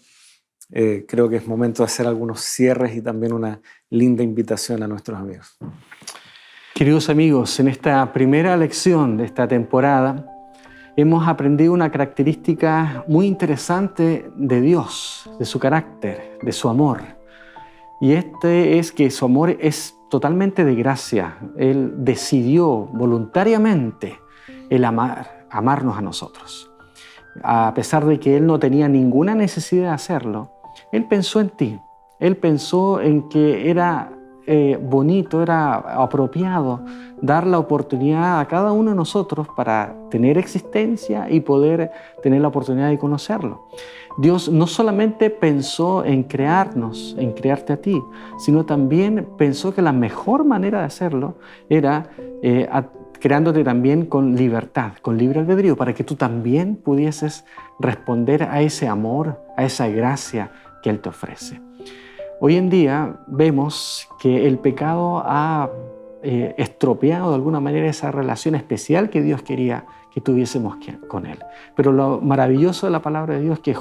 S1: Creo que es momento de hacer algunos cierres y también una linda invitación a nuestros amigos.
S3: Queridos amigos, en esta primera lección de esta temporada hemos aprendido una característica muy interesante de Dios, de su carácter, de su amor. Y es que su amor es totalmente de gracia. Él decidió voluntariamente el amarnos a nosotros. A pesar de que Él no tenía ninguna necesidad de hacerlo, Él pensó en ti. Él pensó en que era bonito, era apropiado dar la oportunidad a cada uno de nosotros para tener existencia y poder tener la oportunidad de conocerlo. Dios no solamente pensó en crearnos, en crearte a ti, sino también pensó que la mejor manera de hacerlo era creándote también con libertad, con libre albedrío, para que tú también pudieses responder a ese amor, a esa gracia que Él te ofrece. Hoy en día vemos que el pecado ha estropeado de alguna manera esa relación especial que Dios quería que tuviésemos con Él. Pero lo maravilloso de la palabra de Dios es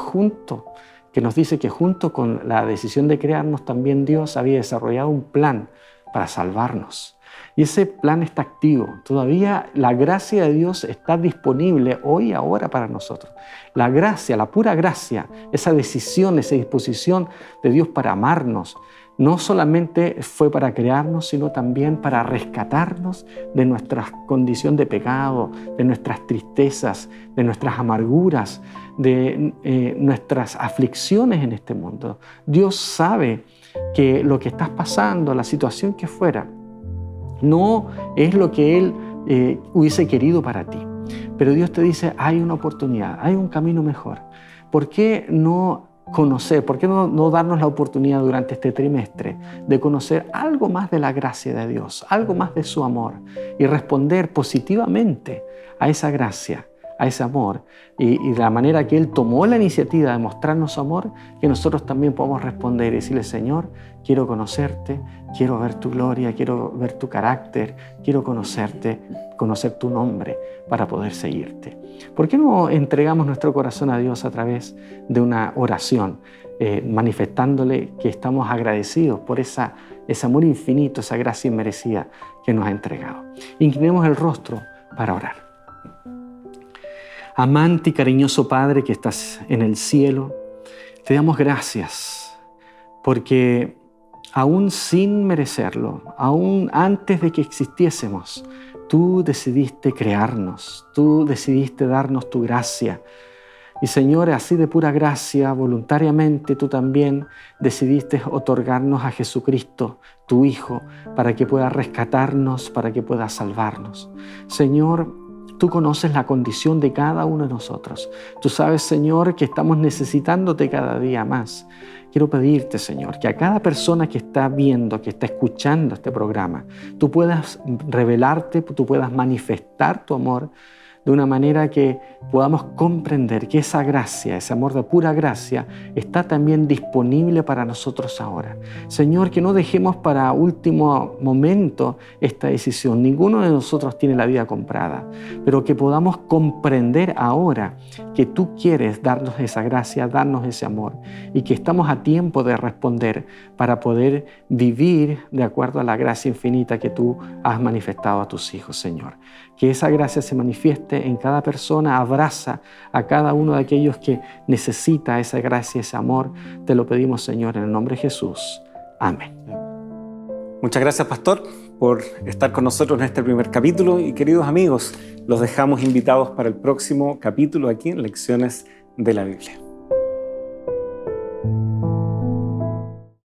S3: que nos dice que junto con la decisión de crearnos, también Dios había desarrollado un plan para salvarnos. Y ese plan está activo. Todavía la gracia de Dios está disponible hoy y ahora para nosotros. La gracia, la pura gracia, esa decisión, esa disposición de Dios para amarnos, no solamente fue para crearnos, sino también para rescatarnos de nuestra condición de pecado, de nuestras tristezas, de nuestras amarguras, de nuestras aflicciones en este mundo. Dios sabe que lo que estás pasando, la situación que fuera, no es lo que Él hubiese querido para ti. Pero Dios te dice, hay una oportunidad, hay un camino mejor. ¿Por qué no conocer, por qué no darnos la oportunidad durante este trimestre de conocer algo más de la gracia de Dios, algo más de su amor y responder positivamente a esa gracia, a ese amor y de la manera que Él tomó la iniciativa de mostrarnos su amor, que nosotros también podamos responder y decirle, Señor, quiero conocerte, quiero ver tu gloria, quiero ver tu carácter, quiero conocerte, conocer tu nombre para poder seguirte. ¿Por qué no entregamos nuestro corazón a Dios a través de una oración, manifestándole que estamos agradecidos por ese amor infinito, esa gracia inmerecida que nos ha entregado? Inclinemos el rostro para orar. Amante y cariñoso Padre que estás en el cielo, te damos gracias porque aún sin merecerlo, aún antes de que existiésemos, tú decidiste crearnos, tú decidiste darnos tu gracia. Y Señor, así de pura gracia, voluntariamente tú también decidiste otorgarnos a Jesucristo, tu Hijo, para que pueda rescatarnos, para que pueda salvarnos. Señor, tú conoces la condición de cada uno de nosotros. Tú sabes, Señor, que estamos necesitándote cada día más. Quiero pedirte, Señor, que a cada persona que está viendo, que está escuchando este programa, tú puedas revelarte, tú puedas manifestar tu amor de una manera que podamos comprender que esa gracia, ese amor de pura gracia, está también disponible para nosotros ahora. Señor, que no dejemos para último momento esta decisión. Ninguno de nosotros tiene la vida comprada, pero que podamos comprender ahora que tú quieres darnos esa gracia, darnos ese amor, y que estamos a tiempo de responder para poder vivir de acuerdo a la gracia infinita que tú has manifestado a tus hijos, Señor. Que esa gracia se manifieste en cada persona, abraza a cada uno de aquellos que necesita esa gracia, ese amor. Te lo pedimos, Señor, en el nombre de Jesús. Amén.
S1: Muchas gracias, Pastor, por estar con nosotros en este primer capítulo. Y queridos amigos, los dejamos invitados para el próximo capítulo aquí en Lecciones de la Biblia.